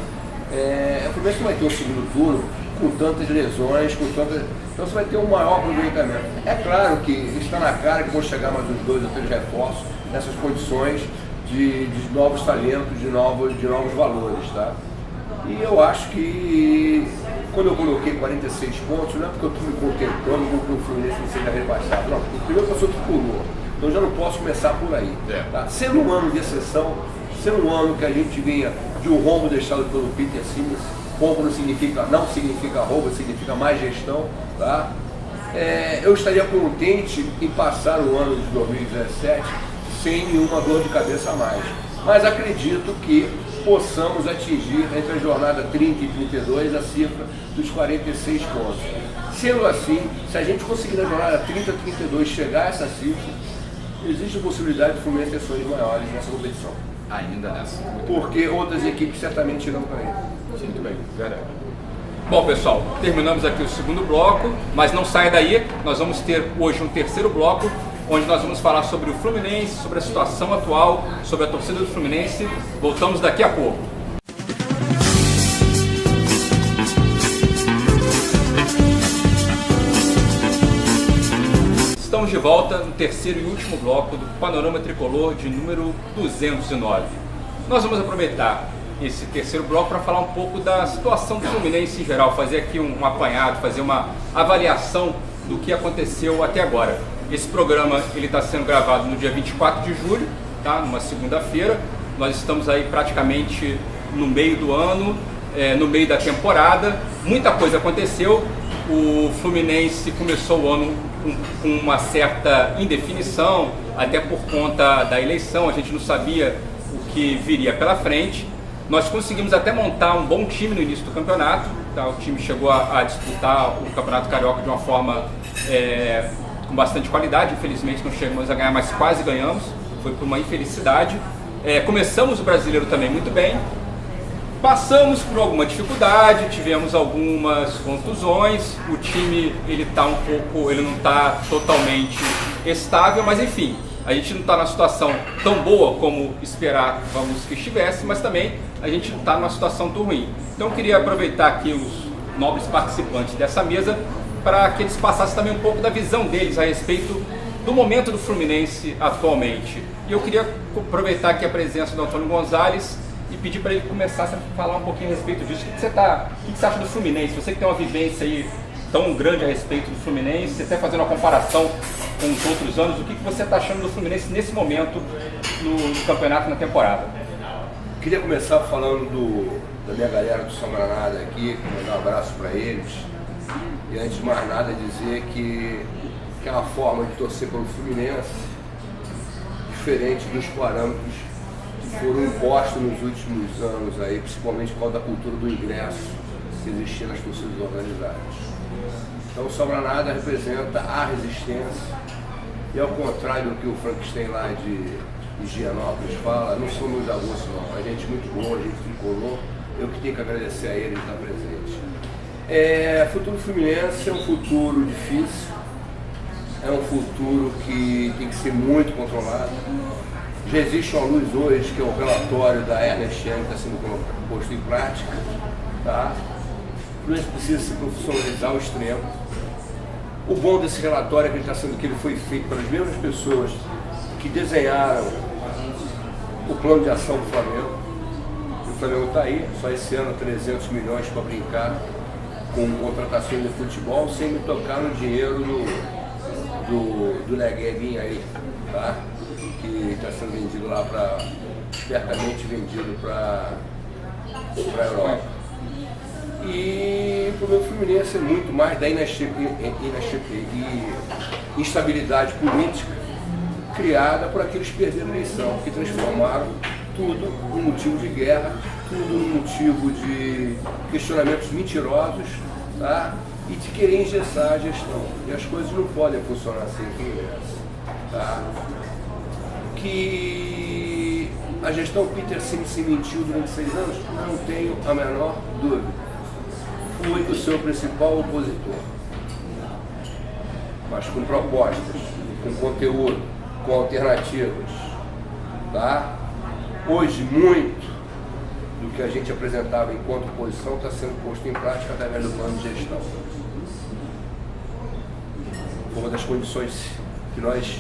D: O Fluminense não vai ter um segundo turno com tantas lesões, então você vai ter um maior aproveitamento. É claro que está na cara que vão chegar mais uns 2 ou 3 reforços nessas condições de novos talentos, de novos valores, tá? E eu acho que quando eu coloquei 46 pontos, não é porque eu estou me contemplando com que o Fluminense não seja rebaixado, não, porque primeiro eu sou tricolor, então eu já não posso começar por aí. Tá? Sendo um ano de exceção, sendo um ano que a gente vinha de um rombo deixado pelo Peter Simmons, rombo não significa roubo, significa mais gestão, tá? Eu estaria contente em passar o ano de 2017 sem nenhuma dor de cabeça a mais. Mas acredito que possamos atingir entre a jornada 30 e 32 a cifra dos 46 pontos. Sendo assim, se a gente conseguir na jornada 30 e 32 chegar a essa cifra, existe a possibilidade de Fluminense ter sonhos maiores nessa competição.
C: Ainda nessa.
D: Porque outras equipes certamente irão para ele.
A: Muito bem, verdade. Bom, pessoal, terminamos aqui o segundo bloco, mas não saia daí, nós vamos ter hoje um terceiro bloco, onde nós vamos falar sobre o Fluminense, sobre a situação atual, sobre a torcida do Fluminense. Voltamos daqui a pouco. Estamos de volta no terceiro e último bloco do Panorama Tricolor de número 209. Nós vamos aproveitar esse terceiro bloco para falar um pouco da situação do Fluminense em geral, fazer aqui um apanhado, fazer uma avaliação do que aconteceu até agora. Esse programa está sendo gravado no dia 24 de julho, tá? Numa segunda-feira. Nós estamos aí praticamente no meio do ano, no meio da temporada. Muita coisa aconteceu. O Fluminense começou o ano com uma certa indefinição, até por conta da eleição, a gente não sabia o que viria pela frente. Nós conseguimos até montar um bom time no início do campeonato, tá? O time chegou a disputar o Campeonato Carioca de uma forma com bastante qualidade. Infelizmente não chegamos a ganhar, mas quase ganhamos, foi por uma infelicidade. Começamos o Brasileiro também muito bem. Passamos por alguma dificuldade, tivemos algumas contusões, o time ele não está totalmente estável, mas enfim, a gente não está numa situação tão boa como esperávamos que estivesse, mas também a gente não está numa situação tão ruim. Então eu queria aproveitar aqui os nobres participantes dessa mesa para que eles passassem também um pouco da visão deles a respeito do momento do Fluminense atualmente. E eu queria aproveitar aqui a presença do Antônio Gonzalez e pedir para ele começar a falar um pouquinho a respeito disso. O que você acha do Fluminense? Você que tem uma vivência aí tão grande a respeito do Fluminense, até fazendo uma comparação com os outros anos, o que você está achando do Fluminense nesse momento no campeonato, na temporada?
D: Queria começar falando da minha galera do São Granada aqui, mandar um abraço para eles. E antes de mais nada dizer que aquela forma de torcer pelo Fluminense, diferente dos parâmetros foram impostos nos últimos anos, aí, principalmente por causa da cultura do ingresso que existia nas torcidas organizadas. Então o São Granada representa a resistência e, ao contrário do que o Frankenstein lá de Higienópolis fala, não somos da gosto não, a gente muito boa, a gente tricolor, eu que tenho que agradecer a ele de estar presente. O futuro Fluminense é um futuro difícil, é um futuro que tem que ser muito controlado. Já existe uma luz hoje, que é o relatório da Ernest Young, que está sendo posto em prática. Tá? O Fluminense precisa se profissionalizar ao extremo. O bom desse relatório é que ele foi feito pelas mesmas pessoas que desenharam o plano de ação do Flamengo. O Flamengo está aí, só esse ano 300 milhões para brincar com contratações de futebol, sem me tocar no dinheiro do Negueguinho aí, tá? Que está sendo vendido lá certamente vendido para a Europa. E o problema do Fluminense é muito mais da instabilidade política criada por aqueles que perderam a eleição, que transformaram tudo em motivo de guerra, tudo em motivo de questionamentos mentirosos, tá? E de querer engessar a gestão. E as coisas não podem funcionar assim no Fluminense. Tá? Que a gestão Peter se mentiu durante 6 anos, não tenho a menor dúvida. Fui o seu principal opositor. Mas com propostas, com conteúdo, com alternativas. Tá? Hoje, muito do que a gente apresentava enquanto oposição está sendo posto em prática através do plano de gestão. Foi uma das condições que nós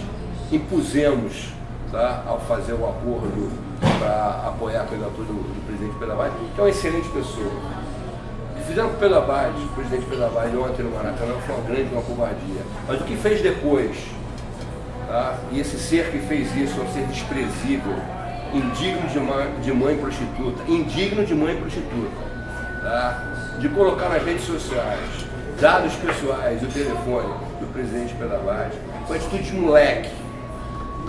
D: impusemos, tá, ao fazer o acordo para apoiar a candidatura do presidente Pedro Abad, que é uma excelente pessoa. O que fizeram com o Pedro Abad, o presidente Pedro Abad, ontem no Maracanã, foi uma covardia. Mas o que fez depois, tá, e esse ser que fez isso é um ser desprezível, indigno de mãe prostituta, tá, de colocar nas redes sociais dados pessoais e o telefone do presidente Pedro Abad, foi atitude de moleque.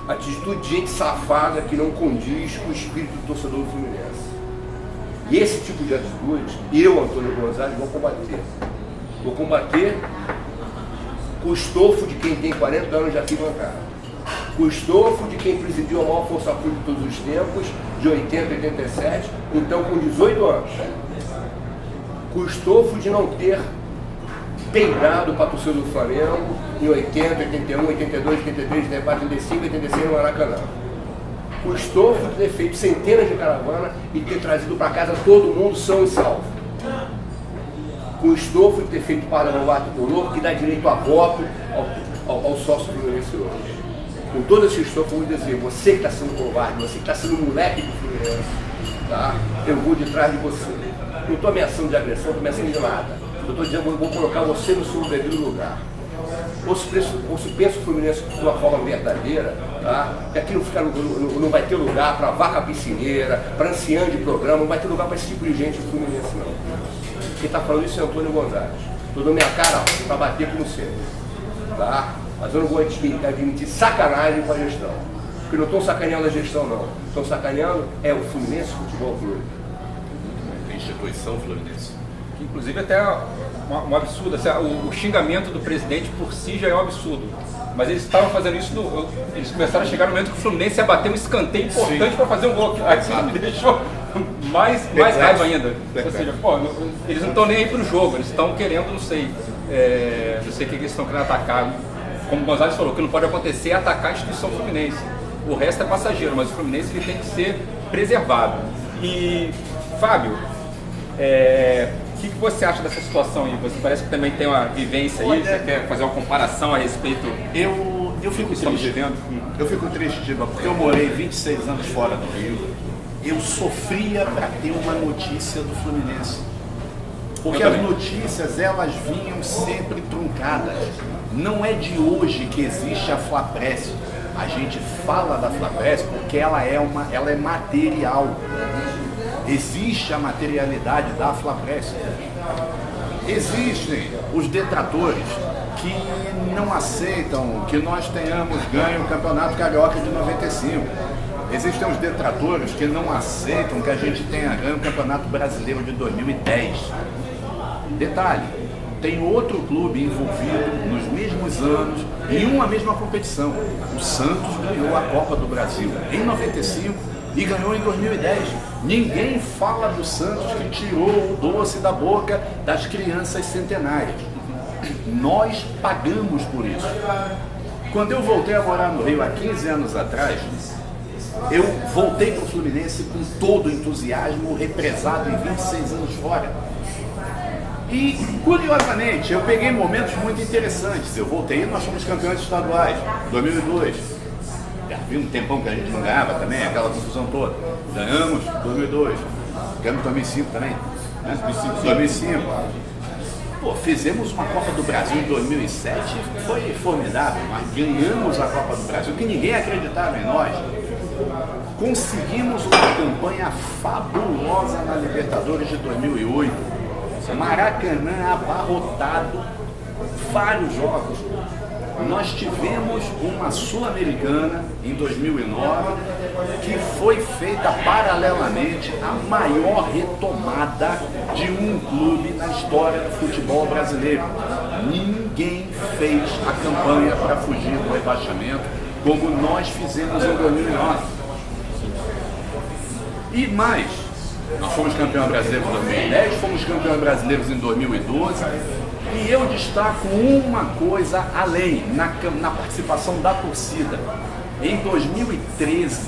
D: Atitude de gente safada que não condiz com o espírito do torcedor do Fluminense. E esse tipo de atitude, eu, Antônio Gonzalez, vou combater. Vou combater com o estofo de quem tem 40 anos de arquibancada. Com o estofo de quem presidiu a maior força pública de todos os tempos, de 80 a 87, então com 18 anos. Com o estofo de não ter peidado para a torcida do Flamengo em 80, 81, 82, 83, 84, 85, 86 no Maracanã. O estofo de ter feito centenas de caravanas e ter trazido para casa todo mundo são e salvo. Com o estofo de ter feito para novato color, que dá direito a voto ao sócio Fluminense hoje. Com todo esse esforço, eu vou dizer, você que está sendo covarde, você que está sendo moleque do Fluminense, tá? Eu vou de trás de você. Não estou ameaçando de agressão, não estou ameaçando de nada. Eu estou dizendo que eu vou colocar você no seu devido lugar. Ou se pensa o Fluminense de uma forma verdadeira, tá? Que aqui não vai ter lugar para vaca piscineira, para anciã de programa, não vai ter lugar para esse tipo de gente no Fluminense, não. Quem está falando isso é Antônio Gonzalez. Estou dando minha cara para bater como sempre, tá? Mas eu não vou admitir sacanagem com a gestão. Porque não estão sacaneando a gestão, não. Estão sacaneando é o Fluminense Futebol Clube.
C: A instituição Fluminense.
A: Que, inclusive, até um absurdo. Assim, o xingamento do presidente por si já é um absurdo. Mas eles estavam fazendo isso, eles começaram a chegar no momento que o Fluminense ia bater um escanteio importante para fazer um gol. Aquilo me deixou mais raiva ainda. Ou seja, pô, eles não estão nem aí pro jogo, eles estão querendo, não sei o que eles estão querendo atacar. Como o Gonzalez falou, o que não pode acontecer é atacar a instituição Fluminense. O resto é passageiro, mas o Fluminense ele tem que ser preservado. E, Fábio, o que você acha dessa situação aí? Você parece que também tem uma vivência aí, você quer fazer uma comparação a respeito?
C: Eu fico triste. Eu fico triste, Diva, porque eu morei 26 anos fora do Rio. Eu sofria para ter uma notícia do Fluminense. Porque as notícias, elas vinham sempre truncadas. Não é de hoje que existe a Flapress. A gente fala da Flapress porque ela é material. Existe a materialidade da Flapress. Existem os detratores que não aceitam que nós tenhamos ganho o Campeonato Carioca de 95. Existem os detratores que não aceitam que a gente tenha ganho o Campeonato Brasileiro de 2010. Detalhe, tem outro clube envolvido nos mesmos anos em uma mesma competição. O Santos ganhou a Copa do Brasil em 95 e ganhou em 2010. Ninguém fala do Santos que tirou o doce da boca das crianças centenárias. Nós pagamos por isso. Quando eu voltei a morar no Rio há 15 anos atrás, eu voltei para o Fluminense com todo o entusiasmo represado em 26 anos fora. E, curiosamente, eu peguei momentos muito interessantes. Eu voltei e nós fomos campeões estaduais, 2002. Havia um tempão que a gente não ganhava também, aquela confusão toda. Ganhamos 2002. Ganhamos 2005 também. Né? 2005. Pô, fizemos uma Copa do Brasil em 2007, foi formidável. Nós ganhamos a Copa do Brasil, que ninguém acreditava em nós. Conseguimos uma campanha fabulosa na Libertadores de 2008. Maracanã abarrotado, vários jogos. Nós tivemos uma Sul-Americana em 2009 que foi feita paralelamente a maior retomada de um clube na história do futebol brasileiro. Ninguém fez a campanha para fugir do rebaixamento como nós fizemos em 2009. E mais, nós fomos campeões brasileiros em 2010, fomos campeões brasileiros em 2012 e eu destaco uma coisa além, na participação da torcida. Em 2013,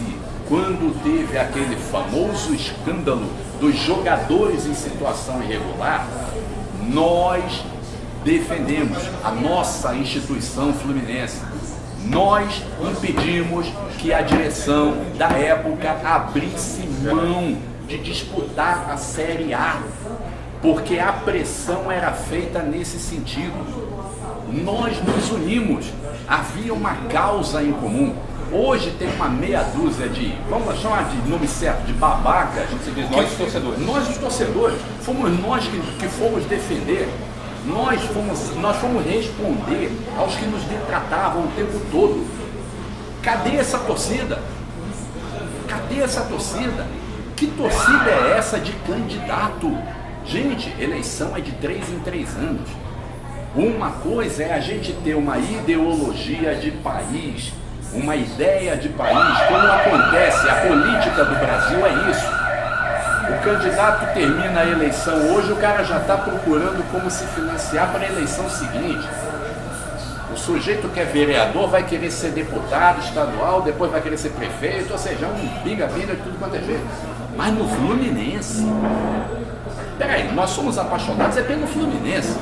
C: quando teve aquele famoso escândalo dos jogadores em situação irregular, nós defendemos a nossa instituição Fluminense. Nós impedimos que a direção da época abrisse mão de disputar a Série A, porque a pressão era feita nesse sentido. Nós nos unimos, havia uma causa em comum. Hoje tem uma meia dúzia de, vamos chamar de nome certo, de babacas.
A: Nós os torcedores.
C: Nós os torcedores, fomos nós que fomos defender. Nós fomos responder aos que nos detratavam o tempo todo. Cadê essa torcida? Cadê essa torcida? Que torcida é essa de candidato? Gente, eleição é de 3 em 3 anos. Uma coisa é a gente ter uma ideologia de país, uma ideia de país, como acontece, a política do Brasil é isso. O candidato termina a eleição hoje, o cara já está procurando como se financiar para a eleição seguinte. O sujeito que é vereador vai querer ser deputado estadual, depois vai querer ser prefeito, ou seja, um pinga-pinga de tudo quanto é jeito. Mas no Fluminense, peraí, nós somos apaixonados é pelo Fluminense,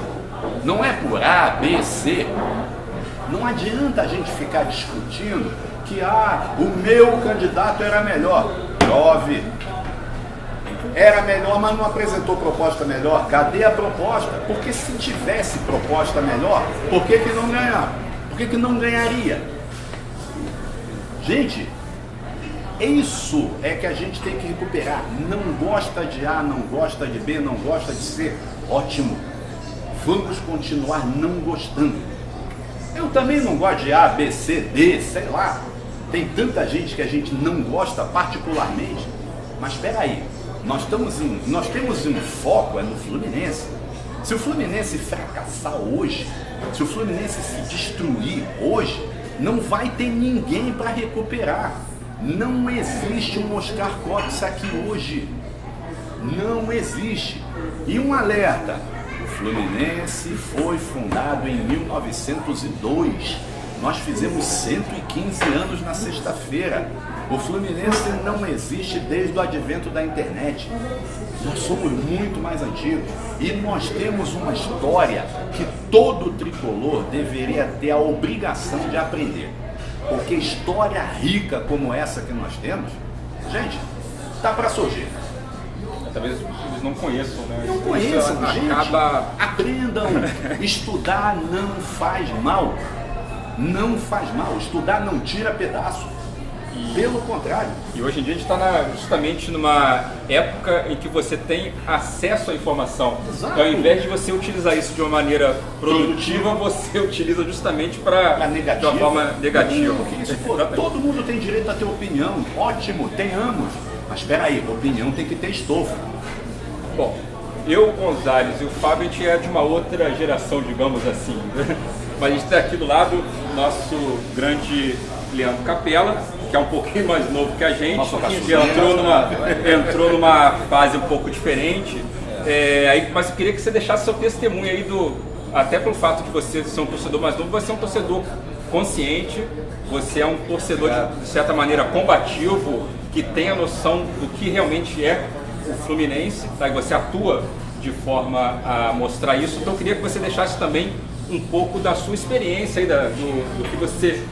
C: não é por A, B, C. Não adianta a gente ficar discutindo que o meu candidato era melhor. Prove. Era melhor, mas não apresentou proposta melhor. Cadê a proposta? Porque se tivesse proposta melhor, por que não ganhar? Por que não ganharia? Gente, isso é que a gente tem que recuperar. Não gosta de A, não gosta de B, não gosta de C. Ótimo. Vamos continuar não gostando. Eu também não gosto de A, B, C, D, sei lá. Tem tanta gente que a gente não gosta particularmente. Mas espera aí, nós temos um foco no Fluminense. Se o Fluminense fracassar hoje, se o Fluminense se destruir hoje, não vai ter ninguém para recuperar. Não existe um Oscar Cox aqui hoje. Não existe. E um alerta: o Fluminense foi fundado em 1902. Nós fizemos 115 anos na sexta-feira. O Fluminense não existe desde o advento da internet. Nós somos muito mais antigos. E nós temos uma história que todo tricolor deveria ter a obrigação de aprender. Porque história rica como essa que nós temos, gente, tá para surgir.
A: Talvez eles não conheçam, né?
C: Não conheçam, gente. Aprendam. Estudar não faz mal. Não faz mal. Estudar não tira pedaço. Pelo contrário.
A: E hoje em dia a gente está justamente numa época em que você tem acesso à informação.
C: Exato.
A: Então, ao invés de você utilizar isso de uma maneira produtiva, você utiliza justamente para de uma forma negativa.
C: Porque isso, todo mundo tem direito a ter opinião. Ótimo, tenhamos. Mas espera aí, opinião tem que ter estofo.
A: Bom, eu, o Gonzalez e o Fábio, a gente é de uma outra geração, digamos assim. Mas a gente está aqui do lado do nosso grande Leandro Capella, que é um pouquinho mais novo que a gente, que entrou numa fase um pouco diferente. Mas eu queria que você deixasse seu testemunho aí, até pelo fato de você ser um torcedor mais novo, você é um torcedor consciente, você é um torcedor de certa maneira combativo, que tem a noção do que realmente é o Fluminense, tá? E você atua de forma a mostrar isso. Então eu queria que você deixasse também um pouco da sua experiência aí, do que você,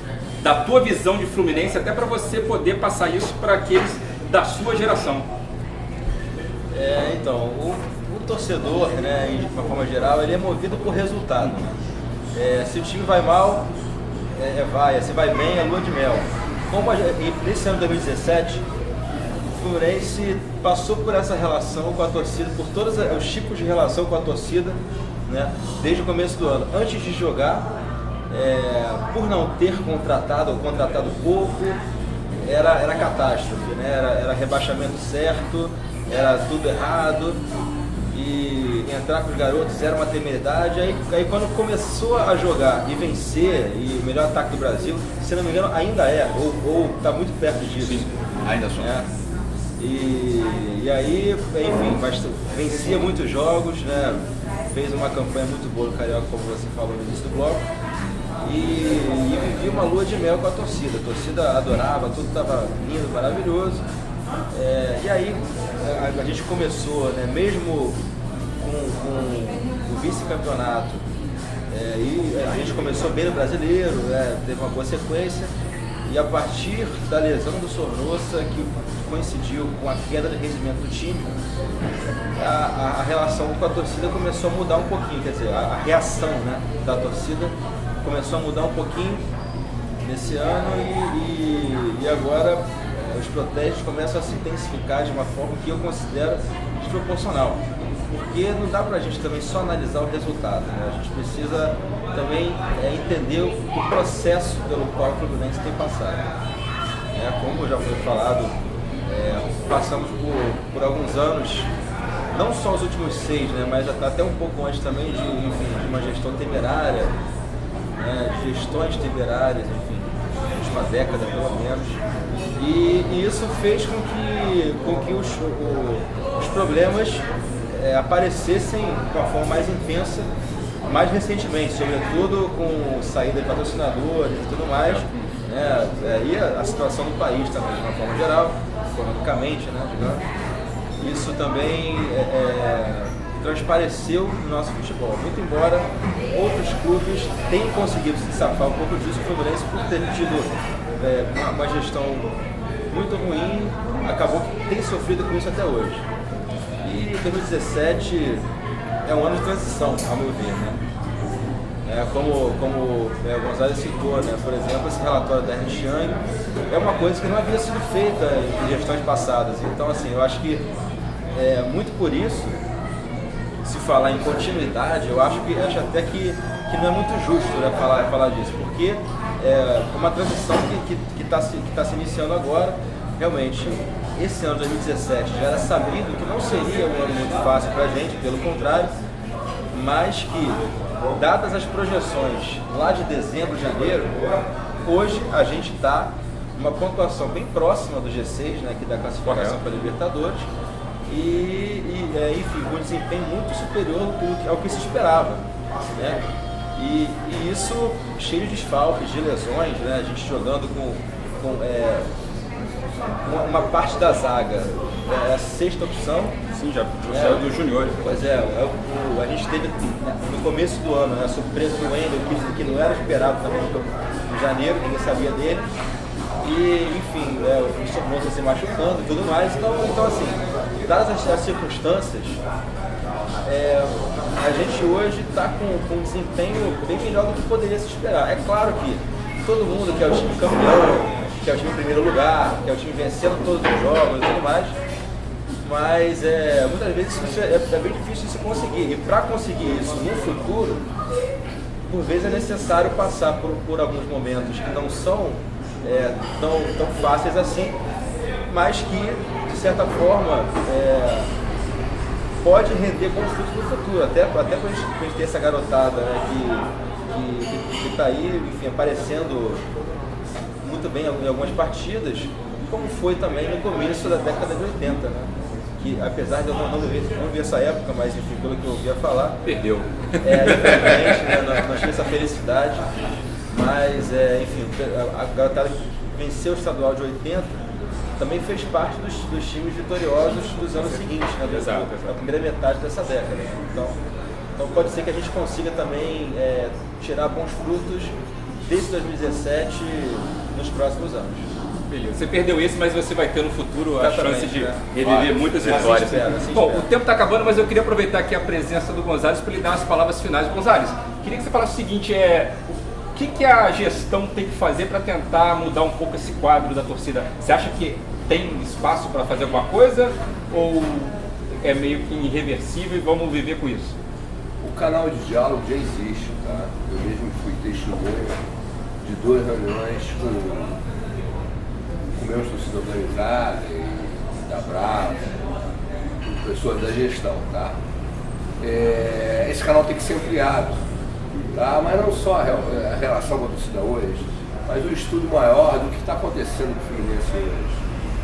A: da tua visão de Fluminense, até para você poder passar isso para aqueles da sua geração.
B: Então, o torcedor, né, de uma forma geral, ele é movido por resultado. Se o time vai mal, se vai bem, é lua de mel. Nesse ano de 2017, o Fluminense passou por essa relação com a torcida, por todos os tipos de relação com a torcida, né, desde o começo do ano. Antes de jogar, por não ter contratado ou contratado pouco, era catástrofe, né? Era rebaixamento certo, era tudo errado, e entrar com os garotos era uma temeridade. Aí quando começou a jogar e vencer, e o melhor ataque do Brasil, se não me engano ainda ou está muito perto disso.
C: Sim, ainda só.
B: E aí, enfim, vencia muitos jogos, né? Fez uma campanha muito boa no Carioca, como você falou no início do bloco. E vivia uma lua de mel com a torcida adorava, tudo estava lindo, maravilhoso. E aí a gente começou, né, mesmo com o vice-campeonato, e a gente começou bem no Brasileiro, teve uma boa sequência, e a partir da lesão do Sornosa, que coincidiu com a queda de rendimento do time, a relação com a torcida começou a mudar um pouquinho, quer dizer, a reação, né, da torcida começou a mudar um pouquinho nesse ano, e agora os protestos começam a se intensificar de uma forma que eu considero desproporcional, porque não dá pra gente também só analisar o resultado, né? A gente precisa também entender o processo pelo qual o Fluminense tem passado. Como já foi falado, passamos por alguns anos, não só os últimos 6, né, mas até um pouco antes também de uma gestão temerária, de gestões temerárias, enfim, de última década pelo menos, e isso fez com que os problemas aparecessem de uma forma mais intensa mais recentemente, sobretudo com saída de patrocinadores e tudo mais, né, e a situação do país também, de uma forma geral, economicamente, né, digamos. Isso também transpareceu no nosso futebol. Muito embora outros clubes tenham conseguido se safar um pouco disso, o Fluminense, por ter tido uma gestão muito ruim, acabou que tem sofrido com isso até hoje. E 2017 é um ano de transição, a meu ver, né? Como o Gonzalez citou, né? Por exemplo, esse relatório da Ernst Young é uma coisa que não havia sido feita em gestões passadas. Então, assim, eu acho que muito por isso, se falar em continuidade, eu acho até que não é muito justo, né, falar disso, porque é uma transição que está se iniciando agora. Realmente, esse ano de 2017 já era sabido que não seria um ano muito fácil para a gente, pelo contrário, mas que, dadas as projeções lá de dezembro, janeiro, hoje a gente está numa pontuação bem próxima do G6, né, que dá classificação para a Libertadores, enfim, com um desempenho muito superior ao que se esperava, né? E isso cheio de desfalques, de lesões, né? A gente jogando com uma parte da zaga, a sexta opção.
A: Sim, já saiu dos juniores.
B: Pois a gente teve no começo do ano a surpresa do Wendel, que não era esperado também em janeiro, ninguém sabia dele. E, enfim, o Sornosa se machucando e tudo mais. Então assim, dadas as circunstâncias, a gente hoje está com um desempenho bem melhor do que poderia se esperar. É claro que todo mundo quer o time campeão, quer o time em primeiro lugar, quer o time vencendo todos os jogos e tudo mais, mas muitas vezes isso é bem difícil de se conseguir. E para conseguir isso no futuro, por vezes é necessário passar por alguns momentos que não são tão fáceis assim, mas que, de certa forma, pode render bons frutos no futuro, até para a gente ter essa garotada, né, que está aí, enfim, aparecendo muito bem em algumas partidas, como foi também no começo da década de 80, né? Que apesar de eu não viver essa época, mas enfim, pelo que eu ouvia falar,
A: perdeu.
B: Infelizmente, né, nós tivemos essa felicidade, mas enfim, a garotada que venceu o estadual de 80 também fez parte dos times vitoriosos dos anos seguintes, né, da primeira metade dessa década. Então pode ser que a gente consiga também tirar bons frutos desse 2017 nos próximos anos.
A: Beleza. Você perdeu esse, mas você vai ter no futuro a chance de reviver muitas
B: Assim
A: vitórias.
B: espero.
A: Bom, o tempo está acabando, mas eu queria aproveitar aqui a presença do Gonzalez para lhe dar umas palavras finais. Gonzalez, queria que você falasse o seguinte, o que a gestão tem que fazer para tentar mudar um pouco esse quadro da torcida? Você acha que tem espaço para fazer alguma coisa ou é meio que irreversível e vamos viver com isso?
D: O canal de diálogo já existe, tá? Eu mesmo fui testemunha de 2 reuniões com meus torcedores organizados, da Brava, com pessoas da gestão, tá? Esse canal tem que ser ampliado, tá? Mas não só a relação com a torcida hoje, mas o estudo maior do que está acontecendo com o Fluminense hoje.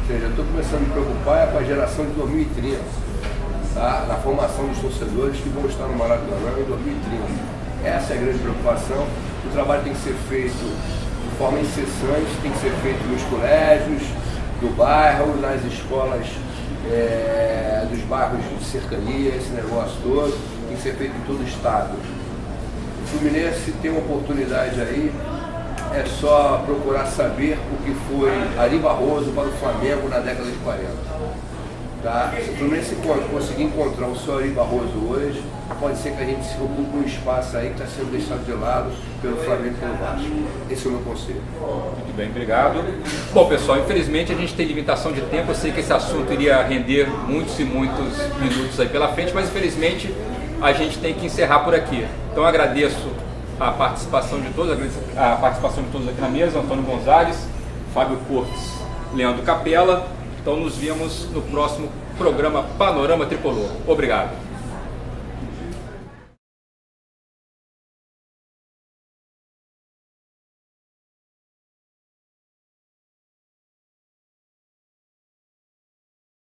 D: Ou seja, eu estou começando a me preocupar com a geração de 2030, tá? Na formação dos torcedores que vão estar no Maracanã em 2030. Essa é a grande preocupação. O trabalho tem que ser feito de forma incessante, tem que ser feito nos colégios, do bairro, nas escolas dos bairros de cercania, esse negócio todo, tem que ser feito em todo o estado. O Fluminense tem uma oportunidade aí, é só procurar saber o que foi Ari Barroso para o Flamengo na década de 40. Tá? Se o Fluminense conseguir encontrar o seu Ari Barroso hoje, pode ser que a gente se ocupe um espaço aí que está sendo deixado de lado pelo Flamengo e pelo Vasco. Esse é o meu conselho.
A: Muito bem, obrigado. Bom, pessoal, infelizmente a gente tem limitação de tempo. Eu sei que esse assunto iria render muitos e muitos minutos aí pela frente, mas infelizmente a gente tem que encerrar por aqui. Então agradeço a participação de todos, aqui na mesa, Antônio Gonzalez, Fábio Cortes, Leandro Capella. Então nos vemos no próximo programa Panorama Tricolor. Obrigado.